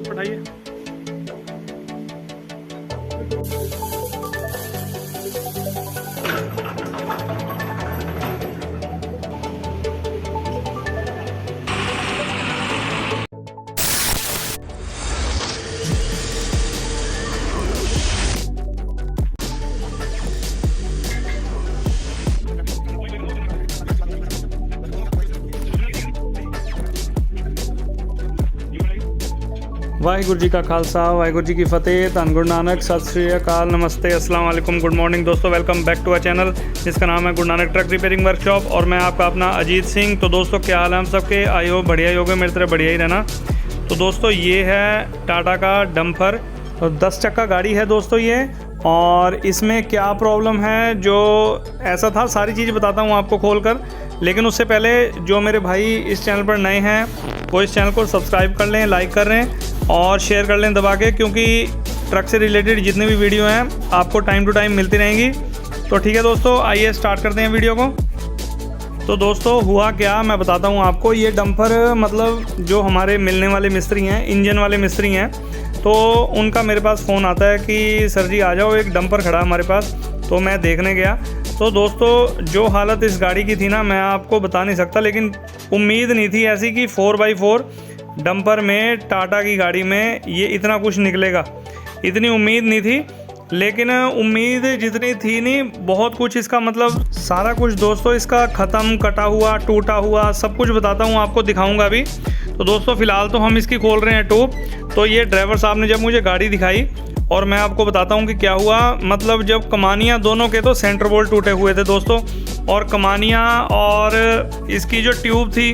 पढ़ाइए। वाहिगुरु जी का खालसा, वाहिगुरु जी की फ़तेह। धन गुरु नानक, सत श्री अकाल, नमस्ते, अस्सलाम वालेकुम, गुड मॉर्निंग दोस्तों। Welcome back to our channel जिसका नाम है Guru Nanak truck repairing workshop और मैं आपका अपना अजीत सिंह। तो दोस्तों क्या हाल है हम सबके? आई हो बढ़िया ही होगे, मेरी तरह बढ़िया ही रहना। तो दोस्तों ये है टाटा का डम्फर, तो 10 चक्का गाड़ी है दोस्तों ये। और इसमें क्या प्रॉब्लम है, जो ऐसा था सारी चीज़ बताता हूँ आपको खोल कर। लेकिन उससे पहले जो मेरे भाई इस चैनल पर नए हैं वो इस चैनल को सब्सक्राइब कर लें, लाइक कर लें और शेयर कर लें दबा के, क्योंकि ट्रक से रिलेटेड जितनी भी वीडियो हैं आपको टाइम टू टाइम मिलती रहेंगी। तो ठीक है दोस्तों, आइए स्टार्ट करते हैं वीडियो को। तो दोस्तों हुआ क्या मैं बताता हूँ आपको। ये डम्फर मतलब जो हमारे मिलने वाले मिस्त्री हैं, इंजन वाले मिस्त्री हैं, तो उनका मेरे पास फ़ोन आता है कि सर जी आ जाओ, एक डम्फर खड़ा हमारे पास। तो मैं देखने गया। तो दोस्तों जो हालत इस गाड़ी की थी ना, मैं आपको बता नहीं सकता। लेकिन उम्मीद नहीं थी ऐसी कि 4x4 डंपर में, टाटा की गाड़ी में ये इतना कुछ निकलेगा, इतनी उम्मीद नहीं थी। लेकिन उम्मीद जितनी थी नहीं, बहुत कुछ इसका मतलब सारा कुछ दोस्तों इसका ख़त्म, कटा हुआ, टूटा हुआ सब कुछ बताता हूँ आपको, दिखाऊंगा भी। तो दोस्तों फ़िलहाल तो हम इसकी खोल रहे हैं ट्यूब। तो ये ड्राइवर साहब ने जब मुझे गाड़ी दिखाई और मैं आपको बताता हूँ कि क्या हुआ। मतलब जब कमानियाँ दोनों के तो सेंटर बोल्ट टूटे हुए थे दोस्तों, और कमानियाँ और इसकी जो ट्यूब थी,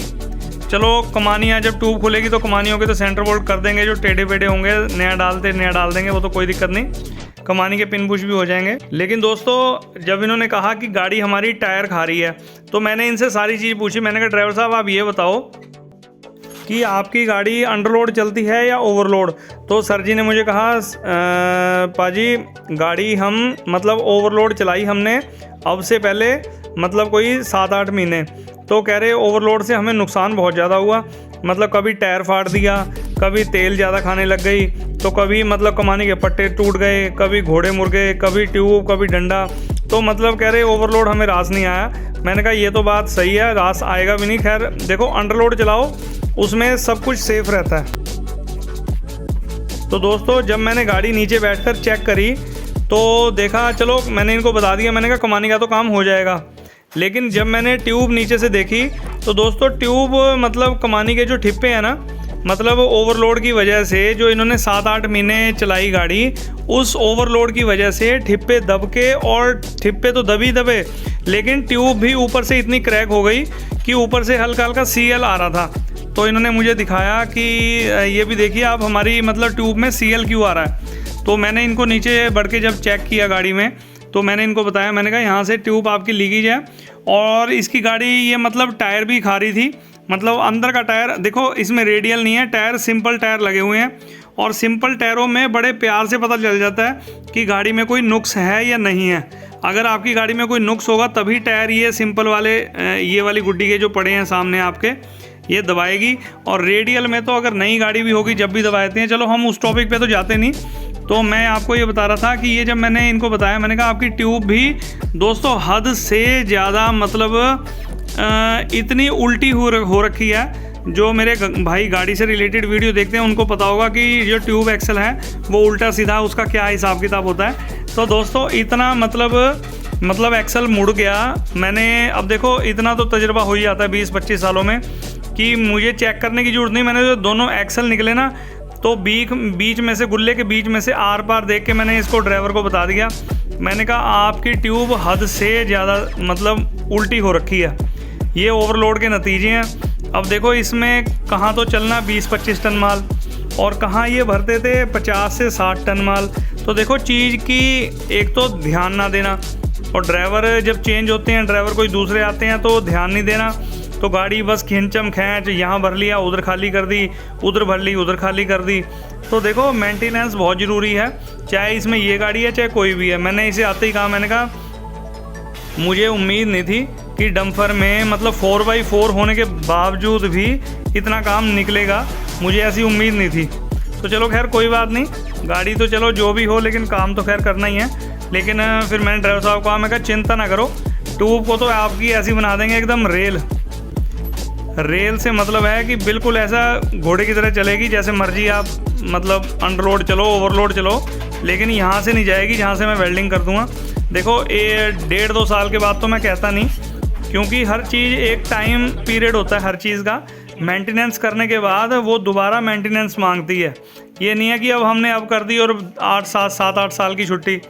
चलो कमानियाँ जब ट्यूब खुलेगी तो कमानियों के तो सेंटर बोल्ट कर देंगे, जो टेढ़े पेढ़े होंगे नया डाल देंगे, वो तो कोई दिक्कत नहीं, कमानी के पिन पुश भी हो जाएंगे। लेकिन दोस्तों जब इन्होंने कहा कि गाड़ी हमारी टायर खा रही है, तो मैंने इनसे सारी चीज़ पूछी। मैंने कहा ड्राइवर साहब आप ये बताओ कि आपकी गाड़ी अंडरलोड चलती है या ओवरलोड? तो सर जी ने मुझे कहा पाजी गाड़ी हम मतलब ओवरलोड चलाई हमने अब से पहले, मतलब कोई 7-8 महीने। तो कह रहे ओवरलोड से हमें नुकसान बहुत ज़्यादा हुआ, मतलब कभी टायर फाड़ दिया, कभी तेल ज़्यादा खाने लग गई, तो कभी मतलब कमानी के पट्टे टूट गए, कभी घोड़े मुर्गे, कभी ट्यूब, कभी डंडा। तो मतलब कह रहे ओवरलोड हमें रास नहीं आया। मैंने कहा ये तो बात सही है, रास आएगा भी नहीं। खैर देखो अंडरलोड चलाओ, उसमें सब कुछ सेफ रहता है। तो दोस्तों जब मैंने गाड़ी नीचे बैठकर चेक करी तो देखा, चलो मैंने इनको बता दिया, मैंने कहा कमानी का तो काम हो जाएगा। लेकिन जब मैंने ट्यूब नीचे से देखी तो दोस्तों ट्यूब मतलब कमानी के जो ठिप्पे हैं ना, मतलब ओवरलोड की वजह से, जो इन्होंने 7-8 महीने चलाई गाड़ी, उस ओवरलोड की वजह से ठिप्पे दब के, और ठिप्पे तो दबी दबे, लेकिन ट्यूब भी ऊपर से इतनी क्रैक हो गई कि ऊपर से हल्का हल्का CL आ रहा था। तो इन्होंने मुझे दिखाया कि ये भी देखिए आप हमारी मतलब ट्यूब में CL क्यों आ रहा है। तो मैंने इनको नीचे बढ़ के जब चेक किया गाड़ी में, तो मैंने इनको बताया, मैंने कहा यहाँ से ट्यूब आपकी लीकेज है। और इसकी गाड़ी ये मतलब टायर भी खा रही थी, मतलब अंदर का टायर देखो, इसमें रेडियल नहीं है टायर, सिंपल टायर लगे हुए हैं। और सिंपल टायरों में बड़े प्यार से पता चल जाता है कि गाड़ी में कोई नुक्स है या नहीं है। अगर आपकी गाड़ी में कोई नुक्स होगा तभी टायर ये सिंपल वाले, ये वाली गुड्डी के जो पड़े हैं सामने आपके, ये दबाएगी। और रेडियल में तो अगर नई गाड़ी भी होगी जब भी दबाते हैं, चलो हम उस टॉपिक पे तो जाते नहीं। तो मैं आपको ये बता रहा था कि ये जब मैंने इनको बताया, मैंने कहा आपकी ट्यूब भी दोस्तों हद से ज़्यादा मतलब इतनी उल्टी हो रखी है। जो मेरे भाई गाड़ी से रिलेटेड वीडियो देखते हैं उनको पता होगा कि जो ट्यूब एक्सल है वो उल्टा सीधा उसका क्या हिसाब किताब होता है। तो दोस्तों इतना मतलब एक्सल मुड़ गया। मैंने अब देखो इतना तो तजुर्बा हो ही जाता है 20-25 सालों में, कि मुझे चेक करने की ज़रूरत नहीं। मैंने जो दोनों एक्सल निकले ना, तो बीच में से, गुल्ले के बीच में से आर पार देख के मैंने इसको ड्राइवर को बता दिया। मैंने कहा आपकी ट्यूब हद से ज़्यादा मतलब उल्टी हो रखी है, ये ओवरलोड के नतीजे हैं। अब देखो इसमें कहाँ तो चलना 20-25 टन माल, और कहाँ ये भरते थे 50 से 60 टन माल। तो देखो चीज़ की एक तो ध्यान ना देना, और ड्राइवर जब चेंज होते हैं, ड्राइवर कोई दूसरे आते हैं तो ध्यान नहीं देना। तो गाड़ी बस खिंचम खैंच, यहाँ भर लिया उधर खाली कर दी, उधर भर ली उधर खाली कर दी। तो देखो मेंटेनेंस बहुत ज़रूरी है, चाहे इसमें ये गाड़ी है चाहे कोई भी है। मैंने इसे आते ही कहा, मैंने कहा मुझे उम्मीद नहीं थी कि डंपर में मतलब 4x4 होने के बावजूद भी इतना काम निकलेगा, मुझे ऐसी उम्मीद नहीं थी। तो चलो खैर कोई बात नहीं, गाड़ी तो चलो जो भी हो, लेकिन काम तो खैर करना ही है। लेकिन फिर मैंने ड्राइवर साहब को कहा, मैं कहा चिंता ना करो, ट्यूब को तो आपकी ऐसी बना देंगे एकदम रेल से मतलब है कि बिल्कुल ऐसा घोड़े की तरह चलेगी, जैसे मर्जी आप मतलब अंडरलोड चलो ओवरलोड चलो, लेकिन यहाँ से नहीं जाएगी जहाँ से मैं वेल्डिंग कर दूँगा। देखो ये 1.5-2 साल के बाद तो मैं कहता नहीं, क्योंकि हर चीज़ एक टाइम पीरियड होता है हर चीज़ का। मेंटेनेंस करने के बाद वो दोबारा मेंटेनेंस मांगती है। ये नहीं है कि अब हमने अब कर दी और 7-8 साल की छुट्टी,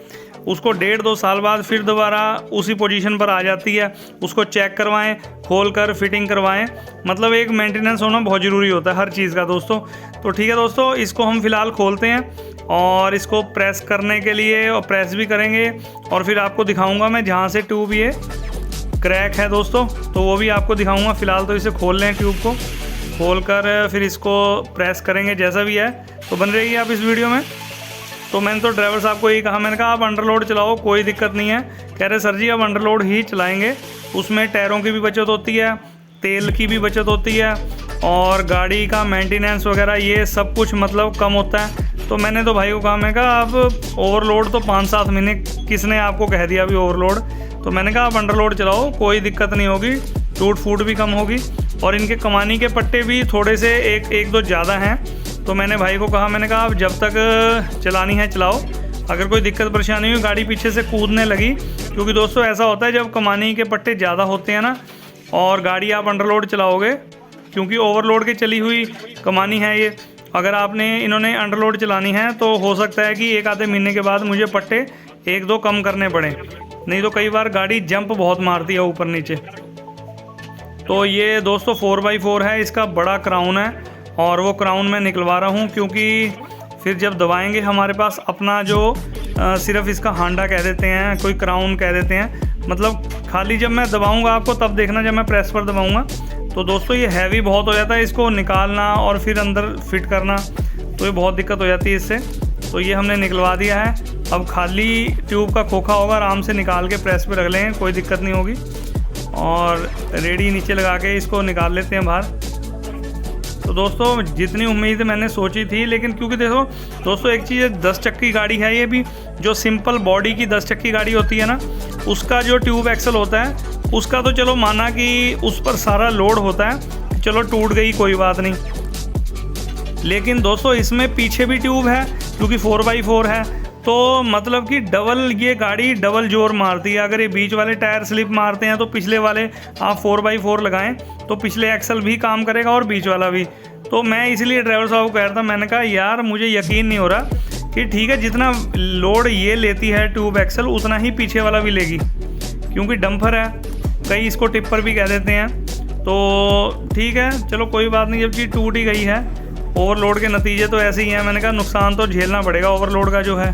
उसको 1.5-2 साल बाद फिर दोबारा उसी पोजीशन पर आ जाती है। उसको चेक करवाएं, खोल कर फिटिंग करवाएं, मतलब एक मेंटेनेंस होना बहुत ज़रूरी होता है हर चीज़ का दोस्तों। तो ठीक है दोस्तों, इसको हम फ़िलहाल खोलते हैं और इसको प्रेस करने के लिए और प्रेस भी करेंगे, और फिर आपको दिखाऊंगा मैं जहाँ से ट्यूब ये क्रैक है दोस्तों, तो वो भी आपको दिखाऊंगा। फ़िलहाल तो इसे खोल लें, ट्यूब को खोल कर फिर इसको प्रेस करेंगे जैसा भी है। तो बन रही है आप इस वीडियो में। तो मैंने तो ड्राइवर साहब को यही कहा, मैंने कहा आप अंडरलोड चलाओ, कोई दिक्कत नहीं है। कह रहे सर जी अब अंडरलोड ही चलाएंगे, उसमें टायरों की भी बचत होती है, तेल की भी बचत होती है, और गाड़ी का मेंटेनेंस वगैरह ये सब कुछ मतलब कम होता है। तो मैंने तो भाई को कहा, मैं कहा आप ओवरलोड तो 5-7 महीने किसने आपको कह दिया अभी ओवरलोड, तो मैंने कहा आप अंडरलोड चलाओ, कोई दिक्कत नहीं होगी, टूट फूट भी कम होगी, और इनके कमानी के पट्टे भी थोड़े से एक दो ज़्यादा हैं। तो मैंने भाई को कहा, मैंने कहा आप जब तक चलानी है चलाओ, अगर कोई दिक्कत परेशानी हुई, गाड़ी पीछे से कूदने लगी, क्योंकि दोस्तों ऐसा होता है जब कमानी के पट्टे ज़्यादा होते हैं ना और गाड़ी आप अंडरलोड चलाओगे, क्योंकि ओवरलोड के चली हुई कमानी है ये, अगर आपने इन्होंने अंडरलोड चलानी है तो हो सकता है कि 1 आधे महीने के बाद मुझे पट्टे 1-2 कम करने पड़े, नहीं तो कई बार गाड़ी जंप बहुत मारती है ऊपर नीचे। तो ये दोस्तों 4x4 है, इसका बड़ा क्राउन है, और वो क्राउन मैं निकलवा रहा हूँ, क्योंकि फिर जब दबाएंगे हमारे पास अपना जो सिर्फ इसका हांडा कह देते हैं, कोई क्राउन कह देते हैं, मतलब खाली जब मैं दबाऊंगा आपको तब देखना, जब मैं प्रेस पर दबाऊंगा तो दोस्तों ये हैवी बहुत हो जाता है, इसको निकालना और फिर अंदर फिट करना, तो ये बहुत दिक्कत हो जाती है इससे। तो ये हमने निकलवा दिया है, अब खाली ट्यूब का खोखा होगा, आराम से निकाल के प्रेस पे रख लेंगे, कोई दिक्कत नहीं होगी, और रेडी नीचे लगा के इसको निकाल लेते हैं बाहर। तो दोस्तों जितनी उम्मीद मैंने सोची थी, लेकिन क्योंकि देखो दोस्तों एक चीज़ 10 चक्की गाड़ी है ये भी, जो सिंपल बॉडी की 10 चक्की गाड़ी होती है ना, उसका जो ट्यूब एक्सल होता है उसका तो चलो माना कि उस पर सारा लोड होता है, चलो टूट गई कोई बात नहीं, लेकिन दोस्तों इसमें पीछे भी ट्यूब है, क्योंकि 4x4 है, तो मतलब कि डबल ये गाड़ी डबल जोर मारती है। अगर ये बीच वाले टायर स्लिप मारते हैं तो पिछले वाले आप 4x4 लगाएं तो पिछले एक्सल भी काम करेगा और बीच वाला भी। तो मैं इसलिए ड्राइवर साहब को कह रहा था, मैंने कहा यार मुझे यकीन नहीं हो रहा कि ठीक है जितना लोड ये लेती है ट्यूब एक्सल उतना ही पीछे वाला भी लेगी, क्योंकि डंपर है, कई इसको टिप्पर भी कह देते हैं। तो ठीक है चलो कोई बात नहीं, जब चीज़ टूट ही गई है, ओवरलोड के नतीजे तो ऐसे ही हैं, मैंने कहा नुकसान तो झेलना पड़ेगा ओवरलोड का जो है।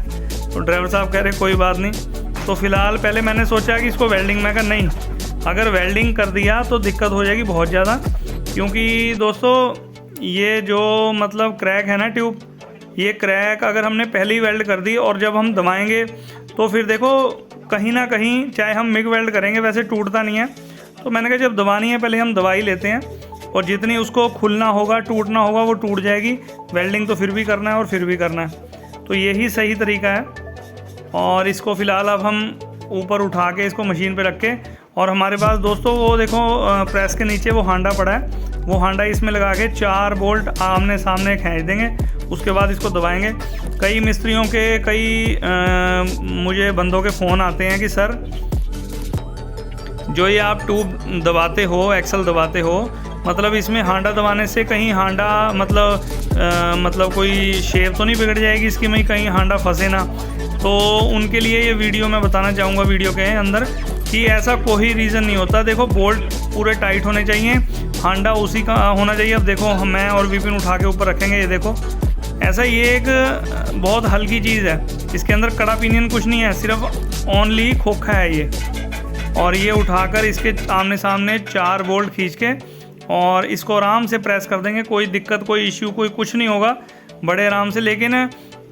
तो ड्राइवर साहब कह रहे कोई बात नहीं। तो फ़िलहाल पहले मैंने सोचा कि इसको वेल्डिंग, मैं कहा नहीं, अगर वेल्डिंग कर दिया तो दिक्कत हो जाएगी बहुत ज़्यादा, क्योंकि दोस्तों ये जो मतलब क्रैक है ना ट्यूब, ये क्रैक अगर हमने पहले ही वेल्ड कर दी और जब हम दबाएंगे तो फिर देखो कहीं ना कहीं चाहे हम मिग वेल्ड करेंगे वैसे टूटता नहीं है। तो मैंने कहा जब दबानी है पहले हम दबा ही लेते हैं, और जितनी उसको खुलना होगा टूटना होगा वो टूट जाएगी, वेल्डिंग तो फिर भी करना है और फिर भी करना है, तो यही सही तरीका है। और इसको फ़िलहाल अब हम ऊपर उठा के इसको मशीन पे रख के, और हमारे पास दोस्तों वो देखो प्रेस के नीचे वो हांडा पड़ा है, वो हांडा इसमें लगा के 4 बोल्ट आमने सामने खींच देंगे, उसके बाद इसको दबाएंगे। कई मिस्त्रियों के मुझे बंदों के फ़ोन आते हैं कि सर जो ये आप ट्यूब दबाते हो, एक्सल दबाते हो, मतलब इसमें हांडा दबाने से कहीं हांडा मतलब कोई शेप तो नहीं बिगड़ जाएगी इसकी, में कहीं हांडा फंसे ना। तो उनके लिए ये वीडियो मैं बताना चाहूँगा वीडियो के अंदर कि ऐसा कोई रीज़न नहीं होता। देखो बोल्ट पूरे टाइट होने चाहिए, हांडा उसी का होना चाहिए। अब देखो मैं और विपिन उठा के ऊपर रखेंगे, ये देखो ऐसा, ये एक बहुत हल्की चीज़ है, इसके अंदर कड़ा पिनियन कुछ नहीं है, सिर्फ ओनली खोखा है ये। और ये उठाकर इसके आमने सामने 4 बोल्ट खींच के और इसको आराम से प्रेस कर देंगे। कोई दिक्कत, कोई इश्यू, कोई कुछ नहीं होगा, बड़े आराम से। लेकिन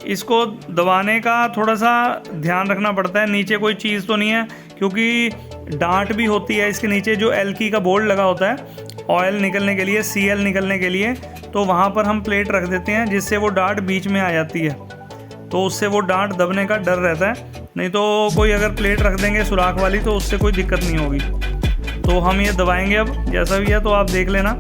इसको दबाने का थोड़ा सा ध्यान रखना पड़ता है, नीचे कोई चीज़ तो नहीं है, क्योंकि डांट भी होती है इसके नीचे। जो एल्की का बोल्ट लगा होता है ऑयल निकलने के लिए, सीएल निकलने के लिए, तो वहाँ पर हम प्लेट रख देते हैं जिससे वो डांट बीच में आ जाती है, तो उससे वो डांट दबने का डर रहता है। नहीं तो कोई अगर प्लेट रख देंगे सुराख वाली तो उससे कोई दिक्कत नहीं होगी। तो हम ये दबाएंगे अब, जैसा भी है तो आप देख लेना,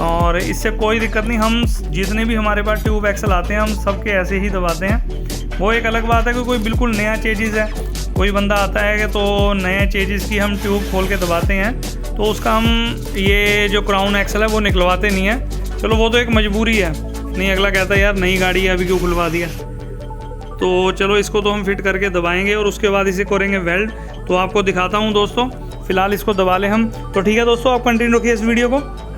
और इससे कोई दिक्कत नहीं। हम जितने भी हमारे पास ट्यूब एक्सल आते हैं हम सबके ऐसे ही दबाते हैं। वो एक अलग बात है कि कोई बिल्कुल नया चेजिस है, कोई बंदा आता है कि तो नए चेजिस की हम ट्यूब खोल के दबाते हैं, तो उसका हम ये जो क्राउन एक्सल है वो निकलवाते नहीं है। चलो वो तो एक मजबूरी है, नहीं अगला कहता है यार नई गाड़ी है अभी क्यों खुलवा दिया। तो चलो इसको तो हम फिट करके दबाएंगे और उसके बाद इसे करेंगे वेल्ड। तो आपको दिखाता हूँ दोस्तों, फिलहाल इसको दबा लें हम। तो ठीक है दोस्तों, आप कंटिन्यू रखिए इस वीडियो को।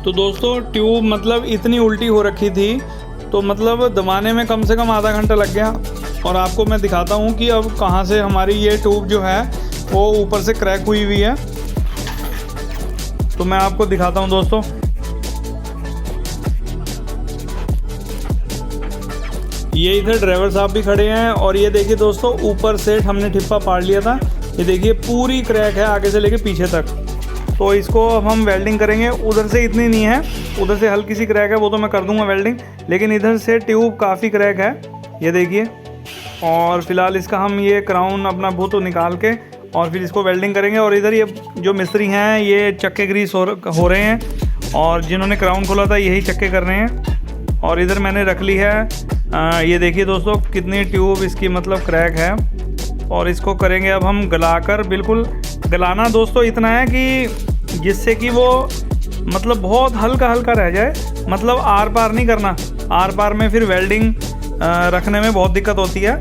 तो दोस्तों ट्यूब मतलब इतनी उल्टी हो रखी थी, तो मतलब दबाने में कम से कम आधा घंटा लग गया। और आपको मैं दिखाता हूँ कि अब कहाँ से हमारी ये ट्यूब जो है वो ऊपर से क्रैक हुई हुई है। तो मैं आपको दिखाता हूँ दोस्तों। ये इधर ड्राइवर साहब भी खड़े हैं और ये देखिए दोस्तों ऊपर से हमने ठिप्पा पाड़ लिया था, ये देखिए पूरी क्रैक है आगे से लेके पीछे तक। तो इसको अब हम वेल्डिंग करेंगे। उधर से इतनी नहीं है, उधर से हल्की सी क्रैक है, वो तो मैं कर दूंगा वेल्डिंग, लेकिन इधर से ट्यूब काफ़ी क्रैक है, ये देखिए। और फिलहाल इसका हम ये क्राउन अपना भूत निकाल के और फिर इसको वेल्डिंग करेंगे। और इधर ये जो मिस्त्री हैं ये चक्के ग्रीस हो रहे हैं, और जिन्होंने क्राउन खोला था यही चक्के कर रहे हैं। और इधर मैंने रख ली है ये देखिए दोस्तों कितनी ट्यूब इसकी मतलब क्रैक है। और इसको करेंगे अब हम गलाकर, बिल्कुल गलाना दोस्तों इतना है कि जिससे कि वो मतलब बहुत हल्का हल्का रह जाए, मतलब आर पार नहीं करना। आर पार में फिर वेल्डिंग रखने में बहुत दिक्कत होती है।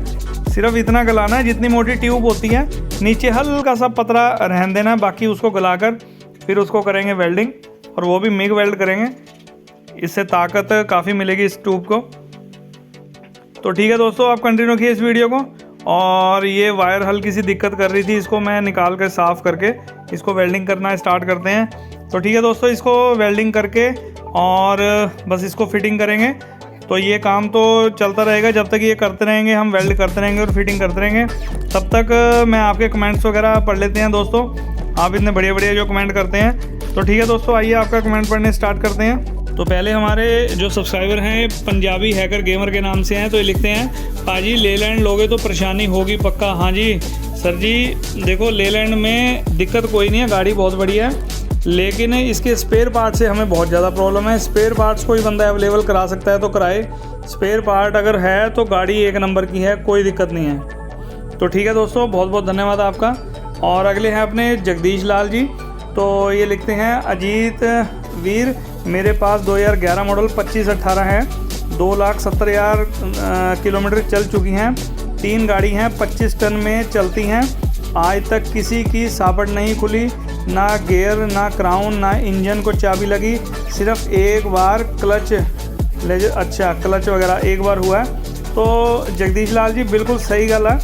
सिर्फ इतना गलाना है जितनी मोटी ट्यूब होती है, नीचे हल्का सा पतला रहने देना है, बाकी उसको गलाकर फिर उसको करेंगे वेल्डिंग, और वो भी मिग वेल्ड करेंगे। इससे ताकत काफ़ी मिलेगी इस ट्यूब को। तो ठीक है दोस्तों, आप कंटिन्यू रखिए इस वीडियो को। और ये वायर हल्की सी दिक्कत कर रही थी, इसको मैं निकाल कर साफ़ करके इसको वेल्डिंग करना स्टार्ट करते हैं। तो ठीक है दोस्तों, इसको वेल्डिंग करके और बस इसको फिटिंग करेंगे। तो ये काम तो चलता रहेगा जब तक ये करते रहेंगे, हम वेल्ड करते रहेंगे और फिटिंग करते रहेंगे। तब तक मैं आपके कमेंट्स वगैरह पढ़ लेते हैं दोस्तों, आप इतने बढ़िया बढ़िया जो कमेंट करते हैं। तो ठीक है दोस्तों, आइए आपका कमेंट पढ़ने स्टार्ट करते हैं। तो पहले हमारे जो सब्सक्राइबर हैं पंजाबी हैकर गेमर के नाम से हैं, तो ये लिखते हैं, पाजी लेलैंड लोगे तो परेशानी होगी पक्का। हाँ जी सर जी, देखो लेलैंड में दिक्कत कोई नहीं है, गाड़ी बहुत बढ़िया है, लेकिन इसके स्पेयर पार्ट से हमें बहुत ज़्यादा प्रॉब्लम है। स्पेयर पार्ट्स कोई बंदा अवेलेबल करा सकता है तो कराए, स्पेयर पार्ट अगर है तो गाड़ी एक नंबर की है, कोई दिक्कत नहीं है। तो ठीक है दोस्तों, बहुत बहुत धन्यवाद आपका। और अगले हैं अपने जगदीश लाल जी, तो ये लिखते हैं, अजीत वीर मेरे पास 2011 मॉडल 2518 है, 2,70,000 किलोमीटर चल चुकी हैं, 3 गाड़ी हैं, 25 टन में चलती हैं, आज तक किसी की साबड़ नहीं खुली, ना गियर ना क्राउन ना इंजन को चाबी लगी, सिर्फ एक बार क्लच क्लच वगैरह एक बार हुआ है। तो जगदीश लाल जी बिल्कुल सही गल है,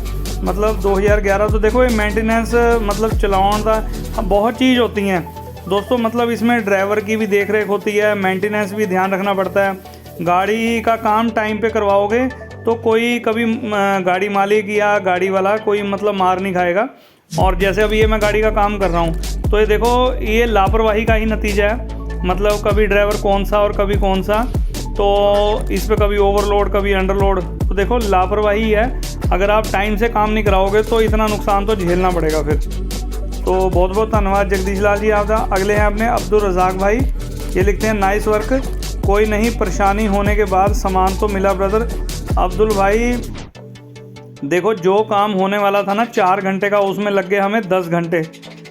मतलब 2011 तो देखो ये मेंटेनेंस मतलब चलाउण का बहुत चीज़ होती हैं दोस्तों, मतलब इसमें ड्राइवर की भी देख रेख होती है, मेंटेनेंस भी ध्यान रखना पड़ता है। गाड़ी का काम टाइम पे करवाओगे तो कोई कभी गाड़ी मालिक या गाड़ी वाला कोई मतलब मार नहीं खाएगा। और जैसे अभी ये मैं गाड़ी का काम कर रहा हूँ, तो ये देखो ये लापरवाही का ही नतीजा है, मतलब कभी ड्राइवर कौन सा और कभी कौन सा, तो इस पर कभी ओवरलोड कभी अंडरलोड, तो देखो लापरवाही है। अगर आप टाइम से काम नहीं कराओगे तो इतना नुकसान तो झेलना पड़ेगा फिर। तो बहुत बहुत धन्यवाद जगदीश लाल जी आपका। अगले हैं अपने अब्दुल रज़ाक भाई, ये लिखते हैं, नाइस वर्क, कोई नहीं परेशानी होने के बाद सामान तो मिला ब्रदर। अब्दुल भाई देखो जो काम होने वाला था ना 4 घंटे का, उसमें लग गए हमें 10 घंटे।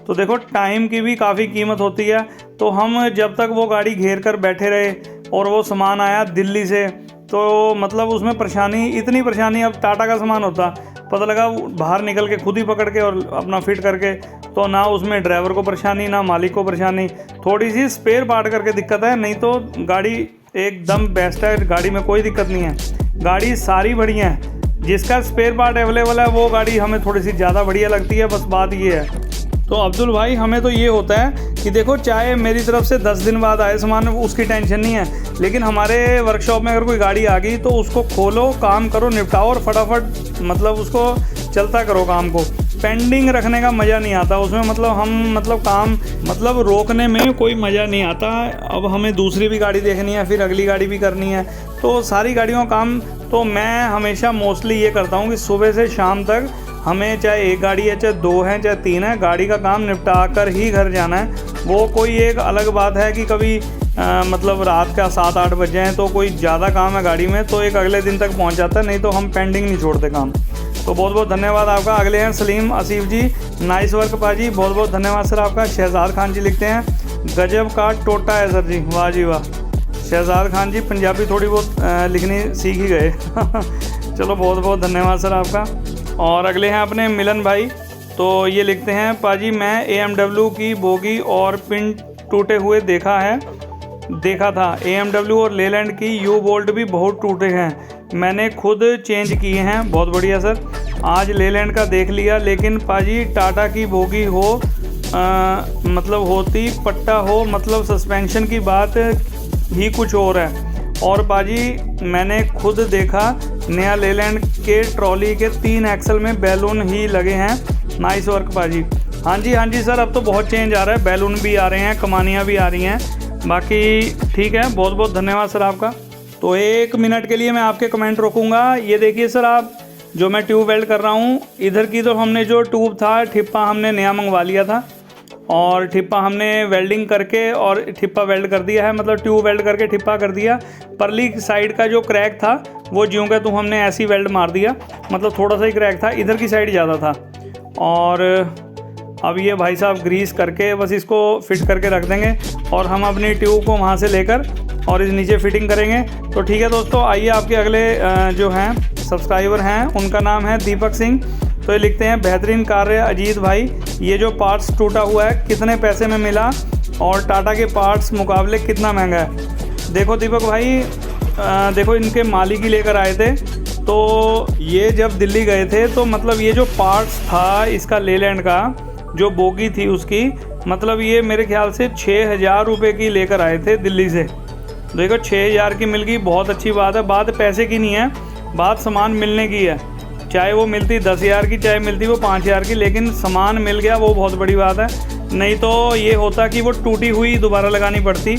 तो देखो टाइम की भी काफ़ी कीमत होती है। तो हम जब तक वो गाड़ी घेर कर बैठे रहे और वो सामान आया दिल्ली से, तो मतलब उसमें परेशानी, इतनी परेशानी, अब टाटा का सामान होता पता लगा बाहर निकल के खुद ही पकड़ के और अपना फिट करके, तो ना उसमें ड्राइवर को परेशानी ना मालिक को परेशानी, थोड़ी सी स्पेयर पार्ट करके दिक्कत है, नहीं तो गाड़ी एकदम बेस्ट है, गाड़ी में कोई दिक्कत नहीं है, गाड़ी सारी बढ़िया है। जिसका स्पेयर पार्ट अवेलेबल है वो गाड़ी हमें थोड़ी सी ज़्यादा बढ़िया लगती है, बस बात ये है। तो अब्दुल भाई हमें तो ये होता है कि देखो चाहे मेरी तरफ से 10 दिन बाद आए सामान, उसकी टेंशन नहीं है, लेकिन हमारे वर्कशॉप में अगर कोई गाड़ी आ गई तो उसको खोलो, काम करो, निपटाओ और फटाफट मतलब उसको चलता करो काम को। पेंडिंग रखने का मज़ा नहीं आता उसमें, मतलब हम मतलब काम मतलब रोकने में कोई मज़ा नहीं आता। अब हमें दूसरी भी गाड़ी देखनी है, फिर अगली गाड़ी भी करनी है, तो सारी गाड़ियों का काम तो मैं हमेशा मोस्टली ये करता हूँ कि सुबह से शाम तक हमें चाहे एक गाड़ी है, चाहे 2 है, चाहे 3 है, गाड़ी का काम निपटा कर ही घर जाना है। वो कोई एक अलग बात है कि कभी मतलब रात का 7-8 बज जाएँ तो कोई ज़्यादा काम है गाड़ी में तो एक अगले दिन तक पहुँच जाता है, नहीं तो हम पेंडिंग नहीं छोड़ते काम। तो बहुत बहुत धन्यवाद आपका। अगले हैं सलीम आसिफ जी, नाइस वर्क पाजी, बहुत बहुत धन्यवाद सर आपका। शहजाद खान जी लिखते हैं, गजब का टोटा है सर जी, वाह जी वाह। शहजाद खान जी पंजाबी थोड़ी बहुत लिखनी सीख ही गए चलो बहुत बहुत धन्यवाद सर आपका। और अगले हैं अपने मिलन भाई, तो ये लिखते हैं, पाजी मैं AMW की बोगी और पिन टूटे हुए देखा है, देखा था। AMW और लेलैंड की यू बोल्ट भी बहुत टूटे हैं, मैंने खुद चेंज किए हैं। बहुत बढ़िया सर। आज लेलैंड का देख लिया, लेकिन पाजी टाटा की बोगी हो मतलब होती पट्टा हो, मतलब सस्पेंशन की बात ही कुछ और है। और पाजी मैंने खुद देखा, नया लेलैंड के ट्रॉली के 3 एक्सल में बैलून ही लगे हैं। नाइस वर्क पाजी। हाँ जी सर, अब तो बहुत चेंज आ रहा है, बैलून भी आ रहे हैं, कमानियाँ भी आ रही हैं। बाकी ठीक है, बहुत बहुत धन्यवाद सर आपका। तो 1 मिनट के लिए मैं आपके कमेंट रोकूंगा। ये देखिए सर, आप जो मैं ट्यूब वेल्ड कर रहा हूँ, इधर की तो हमने जो ट्यूब था, ठिप्पा हमने नया मंगवा लिया था और ठिप्पा हमने वेल्डिंग करके और ठिप्पा वेल्ड कर दिया है, मतलब ट्यूब वेल्ड करके ठिप्पा कर दिया। परली साइड का जो क्रैक था वो ज्यों का तो हमने ऐसी वेल्ड मार दिया, मतलब थोड़ा सा ही क्रैक था, इधर की साइड ज़्यादा था। और अब ये भाई साहब ग्रीस करके बस इसको फिट करके रख देंगे और हम अपनी ट्यूब को वहाँ से लेकर और इस नीचे फिटिंग करेंगे। तो ठीक है दोस्तों, आइए आपके अगले जो हैं सब्सक्राइबर हैं, उनका नाम है दीपक सिंह। तो ये लिखते हैं, बेहतरीन कार्य अजीत भाई, ये जो पार्ट्स टूटा हुआ है कितने पैसे में मिला और टाटा के पार्ट्स मुकाबले कितना महंगा है? देखो दीपक भाई, देखो इनके मालिक ही लेकर आए थे, तो ये जब दिल्ली गए थे तो मतलब ये जो पार्ट्स था इसका लेलैंड का, जो बोगी थी उसकी, मतलब ये मेरे ख्याल से 6,000 रुपये की लेकर आए थे दिल्ली से। देखो 6,000 की मिल गई, बहुत अच्छी बात है। बात पैसे की नहीं है, बात सामान मिलने की है। चाहे वो मिलती 10,000 की, चाहे मिलती वो 5,000 की, लेकिन सामान मिल गया, वो बहुत बड़ी बात है। नहीं तो ये होता कि वो टूटी हुई दोबारा लगानी पड़ती,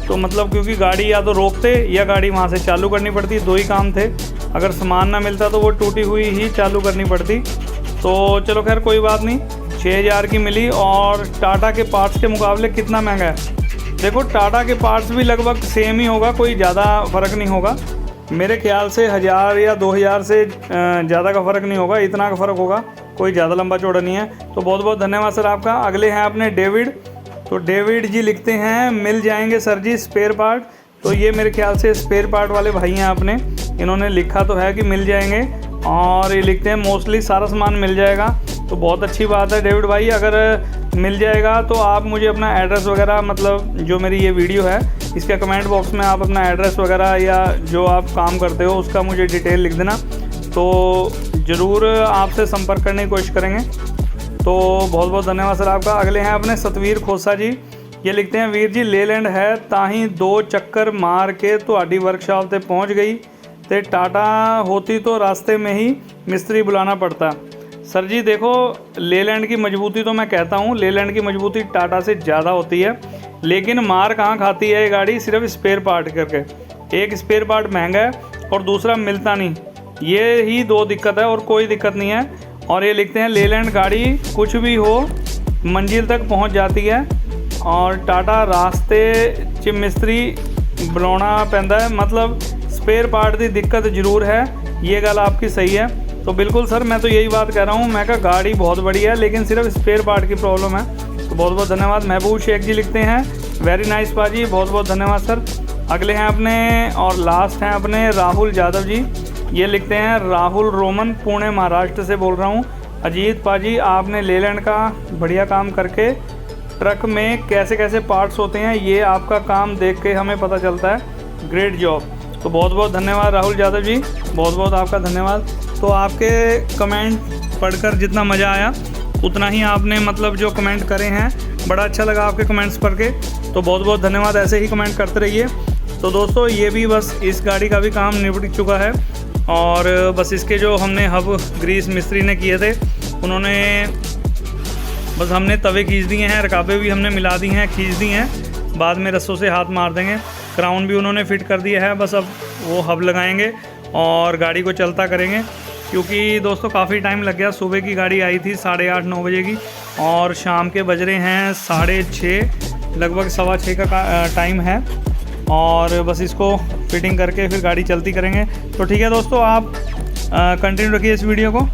तो मतलब क्योंकि गाड़ी या तो रोकते या गाड़ी वहाँ से चालू करनी पड़ती, 2 ही काम थे। अगर सामान ना मिलता तो वो टूटी हुई ही चालू करनी पड़ती। तो चलो खैर कोई बात नहीं, 6,000 की मिली। और टाटा के पार्ट्स के मुकाबले कितना महंगा है? देखो टाटा के पार्ट्स भी लगभग सेम ही होगा, कोई ज़्यादा फ़र्क नहीं होगा। मेरे ख्याल से 1,000 या 2,000 से ज़्यादा का फ़र्क नहीं होगा, इतना का फ़र्क होगा, कोई ज़्यादा लंबा चौड़ा नहीं है। तो बहुत बहुत धन्यवाद सर आपका। अगले हैं अपने डेविड। तो डेविड जी लिखते हैं, मिल जाएंगे सर जी स्पेयर पार्ट। तो ये मेरे ख्याल से स्पेयर पार्ट वाले भाई हैं आपने, इन्होंने लिखा तो है कि मिल जाएंगे, और ये लिखते हैं मोस्टली सारा सामान मिल जाएगा। तो बहुत अच्छी बात है डेविड भाई, अगर मिल जाएगा तो आप मुझे अपना एड्रेस वगैरह, मतलब जो मेरी ये वीडियो है इसके कमेंट बॉक्स में आप अपना एड्रेस वगैरह या जो आप काम करते हो उसका मुझे डिटेल लिख देना, तो ज़रूर आपसे संपर्क करने की कोशिश करेंगे। तो बहुत बहुत धन्यवाद सर आपका। अगले हैं अपने सतवीर खोसा जी। ये लिखते हैं, वीर जी लेलैंड है ताही 2 चक्कर मार के ਤੁਹਾਡੀ वर्कशॉप ते पहुँच गई, तो टाटा होती तो रास्ते में ही मिस्त्री बुलाना पड़ता। सर जी देखो, लेलैंड की मजबूती तो मैं कहता हूँ लेलैंड की मजबूती टाटा से ज़्यादा होती है, लेकिन मार कहाँ खाती है ये गाड़ी? सिर्फ स्पेयर पार्ट करके। एक स्पेयर पार्ट महंगा है और दूसरा मिलता नहीं, ये ही 2 दिक्कत है और कोई दिक्कत नहीं है। और ये लिखते हैं, लेलैंड गाड़ी कुछ भी हो मंजिल तक पहुँच जाती है और टाटा रास्ते च मिस्त्री बुलाना पैंदा है, मतलब स्पेयर पार्ट की दिक्कत जरूर है। ये गल आपकी सही है। तो बिल्कुल सर, मैं तो यही बात कह रहा हूँ, मैं कहा गाड़ी बहुत बढ़िया है लेकिन सिर्फ स्पेयर पार्ट की प्रॉब्लम है। तो बहुत बहुत धन्यवाद। महबूब शेख जी लिखते हैं, वेरी नाइस पाजी, बहुत बहुत धन्यवाद सर। अगले हैं अपने और लास्ट हैं अपने राहुल यादव जी। ये लिखते हैं, राहुल रोमन, पुणे महाराष्ट्र से बोल रहा हूँ। अजीत पाजी आपने लेलैंड का बढ़िया काम करके ट्रक में कैसे कैसे पार्ट्स होते हैं ये आपका काम देख के हमें पता चलता है, ग्रेट जॉब। तो बहुत बहुत धन्यवाद राहुल यादव जी, बहुत बहुत आपका धन्यवाद। तो आपके कमेंट पढ़कर जितना मज़ा आया उतना ही आपने मतलब जो कमेंट करे हैं, बड़ा अच्छा लगा आपके कमेंट्स पढ़ के। तो बहुत बहुत धन्यवाद, ऐसे ही कमेंट करते रहिए। तो दोस्तों ये भी बस इस गाड़ी का भी काम निपट चुका है और बस इसके जो हमने हब ग्रीस मिस्त्री ने किए थे उन्होंने बस हमने तवे खींच दिए हैं, रकाबे भी हमने मिला दी हैं, खींच दी हैं, बाद में रस्सों से हाथ मार देंगे। क्राउन भी उन्होंने फिट कर दिया है, बस अब वो हब लगाएंगे और गाड़ी को चलता करेंगे। क्योंकि दोस्तों काफ़ी टाइम लग गया, सुबह की गाड़ी आई थी 8:30-9 बजे की और शाम के बज रहे हैं 6:30, लगभग 6:15 का टाइम है। और बस इसको फिटिंग करके फिर गाड़ी चलती करेंगे। तो ठीक है दोस्तों, आप कंटिन्यू रखिए इस वीडियो को।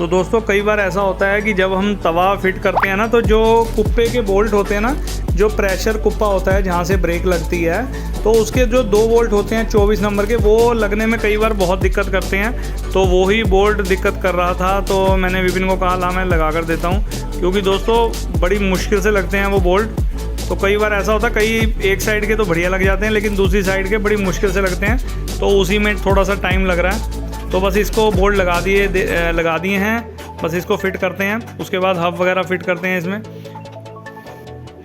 तो दोस्तों कई बार ऐसा होता है कि जब हम तवा फिट करते हैं ना, तो जो कुप्पे के बोल्ट होते हैं ना, जो प्रेशर कुप्पा होता है जहाँ से ब्रेक लगती है, तो उसके जो 2 बोल्ट होते हैं 24 नंबर के, वो लगने में कई बार बहुत दिक्कत करते हैं। तो वो ही बोल्ट दिक्कत कर रहा था, तो मैंने विपिन को कहा ला मैं लगा कर देता हूँ, क्योंकि दोस्तों बड़ी मुश्किल से लगते हैं वो बोल्ट। तो कई बार ऐसा होता है, कई एक साइड के तो बढ़िया लग जाते हैं, लेकिन दूसरी साइड के बड़ी मुश्किल से लगते हैं, तो उसी में थोड़ा सा टाइम लग रहा है। तो बस इसको बोल्ट लगा दिए हैं, बस इसको फिट करते हैं, उसके बाद हब वगैरह फिट करते हैं इसमें।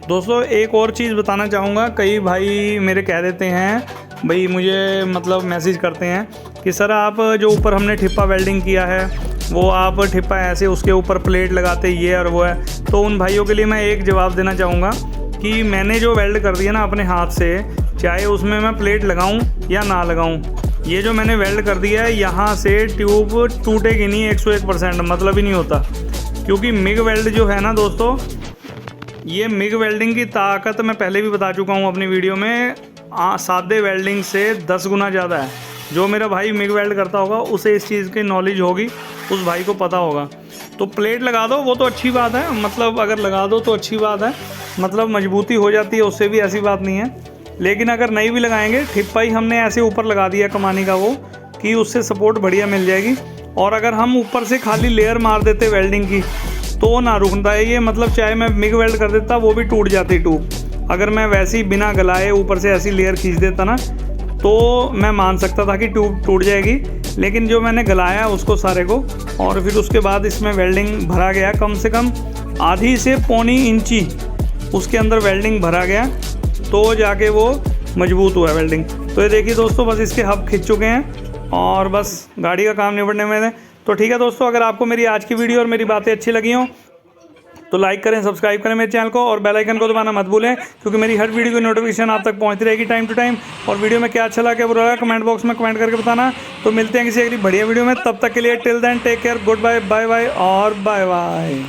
दोस्तों एक और चीज़ बताना चाहूँगा, कई भाई मेरे कह देते हैं भाई, मुझे मतलब मैसेज करते हैं कि सर आप जो ऊपर हमने ठिप्पा वेल्डिंग किया है, वो आप ठिप्पा ऐसे उसके ऊपर प्लेट लगाते ये और वो है। तो उन भाइयों के लिए मैं एक जवाब देना चाहूँगा कि मैंने जो वेल्ड कर दिया ना अपने हाथ से, चाहे उसमें मैं प्लेट लगाऊँ या ना लगाऊँ, ये जो मैंने वेल्ड कर दिया है, यहाँ से ट्यूब टूटेगी नहीं 101%, मतलब ही नहीं होता। क्योंकि मिग वेल्ड जो है ना दोस्तों, ये मिग वेल्डिंग की ताकत मैं पहले भी बता चुका हूँ अपनी वीडियो में, सादे वेल्डिंग से 10 गुना ज़्यादा है। जो मेरा भाई मिग वेल्ड करता होगा उसे इस चीज़ की नॉलेज होगी, उस भाई को पता होगा। तो प्लेट लगा दो वो तो अच्छी बात है, मतलब अगर लगा दो तो अच्छी बात है, मतलब मजबूती हो जाती है, उससे भी ऐसी बात नहीं है। लेकिन अगर नहीं भी लगाएंगे, ठिप्पा ही हमने ऐसे ऊपर लगा दिया कमानी का वो, कि उससे सपोर्ट बढ़िया मिल जाएगी। और अगर हम ऊपर से खाली लेयर मार देते वेल्डिंग की, तो ना रुकता है ये, मतलब चाहे मैं मिग वेल्ड कर देता वो भी टूट जाती ट्यूब। अगर मैं वैसे ही बिना गलाए ऊपर से ऐसी लेयर खींच देता ना, तो मैं मान सकता था कि ट्यूब टूट जाएगी। लेकिन जो मैंने गलाया उसको सारे को, और फिर उसके बाद इसमें वेल्डिंग भरा गया, कम से कम आधी से पौनी इंची उसके अंदर वेल्डिंग भरा गया, तो जाके वो मजबूत हुआ वेल्डिंग। तो ये देखिए दोस्तों, बस इसके हब खिंच चुके हैं और बस गाड़ी का काम निपटने में है। तो ठीक है दोस्तों, अगर आपको मेरी आज की वीडियो और मेरी बातें अच्छी लगी हों तो लाइक करें, सब्सक्राइब करें मेरे चैनल को, और बेल आइकन को दबाना मत भूलें, क्योंकि मेरी हर वीडियो की नोटिफिकेशन आप तक पहुंचती रहेगी टाइम टू टाइम। और वीडियो में क्या अच्छा लगा क्या बुरा लगा कमेंट बॉक्स में कमेंट करके बताना। तो मिलते हैं किसी अगली बढ़िया वीडियो में, तब तक के लिए till then take care, good bye, bye bye और बाय बाय।